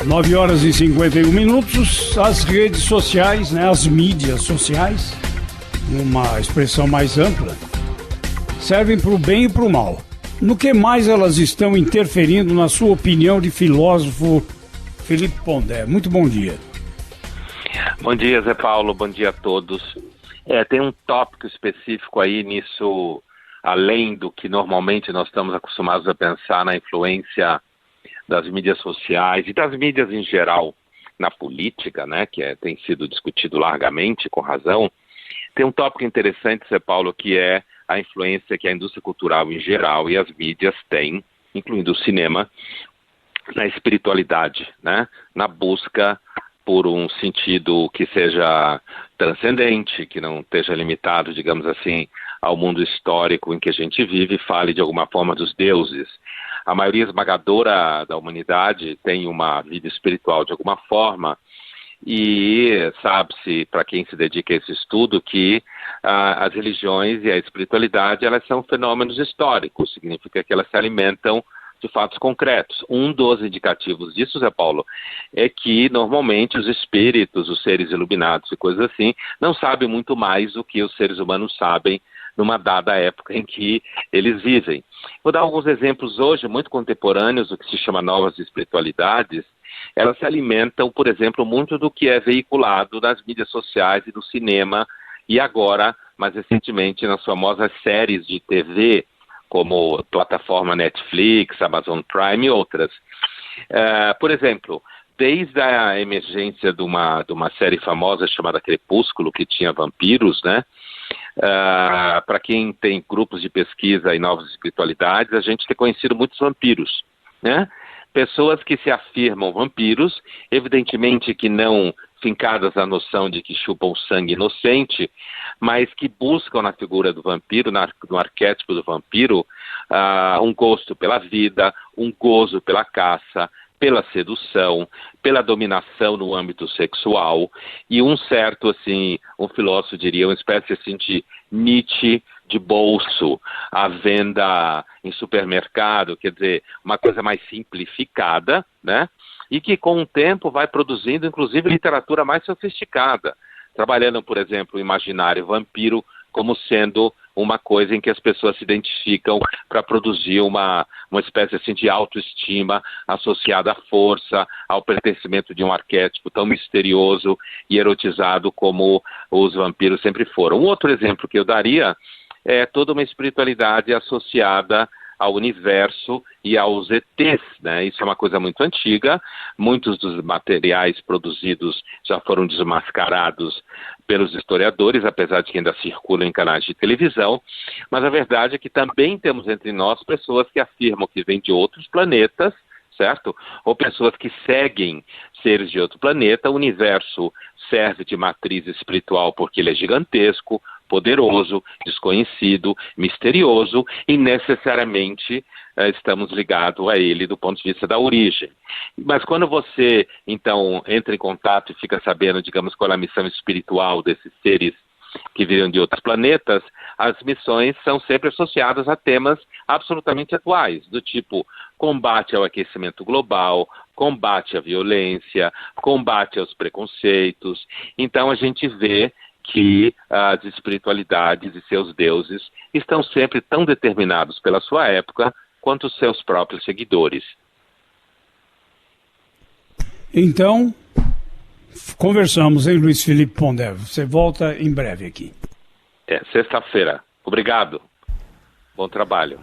9h51, as redes sociais, né, as mídias sociais, numa expressão mais ampla, servem para o bem e para o mal. No que mais elas estão interferindo, na sua opinião de filósofo Felipe Pondé? Muito bom dia. Bom dia, Zé Paulo, bom dia a todos. Tem um tópico específico aí nisso, além do que normalmente nós estamos acostumados a pensar na influência das mídias sociais e das mídias em geral na política, né, que tem sido discutido largamente, com razão. Tem um tópico interessante, Zé Paulo, que é a influência que a indústria cultural em geral e as mídias têm, incluindo o cinema, na espiritualidade, né, na busca por um sentido que seja transcendente, que não esteja limitado, digamos assim, ao mundo histórico em que a gente vive, fale de alguma forma dos deuses. A maioria esmagadora da humanidade tem uma vida espiritual de alguma forma, e sabe-se, para quem se dedica a esse estudo, que as religiões e a espiritualidade, elas são fenômenos históricos, significa que elas se alimentam de fatos concretos. Um dos indicativos disso, Zé Paulo, é que normalmente os espíritos, os seres iluminados e coisas assim, não sabem muito mais do que os seres humanos sabem numa dada época em que eles vivem. Vou dar alguns exemplos hoje muito contemporâneos, o que se chama novas espiritualidades. Elas se alimentam, por exemplo, muito do que é veiculado nas mídias sociais e no cinema, e agora, mais recentemente, nas famosas séries de TV, como plataforma Netflix, Amazon Prime e outras. Por exemplo, desde a emergência de uma série famosa chamada Crepúsculo, que tinha vampiros, né? Para quem tem grupos de pesquisa em novas espiritualidades, a gente tem conhecido muitos vampiros, né? Pessoas que se afirmam vampiros, evidentemente que não fincadas na noção de que chupam sangue inocente, mas que buscam na figura do vampiro, no arquétipo do vampiro, um gosto pela vida, um gozo pela caça, pela sedução, pela dominação no âmbito sexual, e um certo, assim, um filósofo diria, uma espécie assim de Nietzsche de bolso, à venda em supermercado, quer dizer, uma coisa mais simplificada, né? E que com o tempo vai produzindo, inclusive, literatura mais sofisticada, trabalhando, por exemplo, o imaginário vampiro como sendo uma coisa em que as pessoas se identificam para produzir uma espécie assim, de autoestima associada à força, ao pertencimento de um arquétipo tão misterioso e erotizado como os vampiros sempre foram. Um outro exemplo que eu daria é toda uma espiritualidade associada ao universo e aos ETs, né? Isso é uma coisa muito antiga, muitos dos materiais produzidos já foram desmascarados pelos historiadores, apesar de que ainda circulam em canais de televisão, mas a verdade é que também temos entre nós pessoas que afirmam que vêm de outros planetas, certo? Ou pessoas que seguem seres de outro planeta. O universo serve de matriz espiritual porque ele é gigantesco, poderoso, desconhecido, misterioso e necessariamente estamos ligados a ele do ponto de vista da origem. Mas quando você, então, entra em contato e fica sabendo, digamos, qual é a missão espiritual desses seres que viriam de outros planetas, as missões são sempre associadas a temas absolutamente atuais, do tipo combate ao aquecimento global, combate à violência, combate aos preconceitos. Então a gente vê que as espiritualidades e seus deuses estão sempre tão determinados pela sua época quanto os seus próprios seguidores. Então, conversamos, hein, Luiz Felipe Pondé? Você volta em breve aqui. Sexta-feira. Obrigado. Bom trabalho.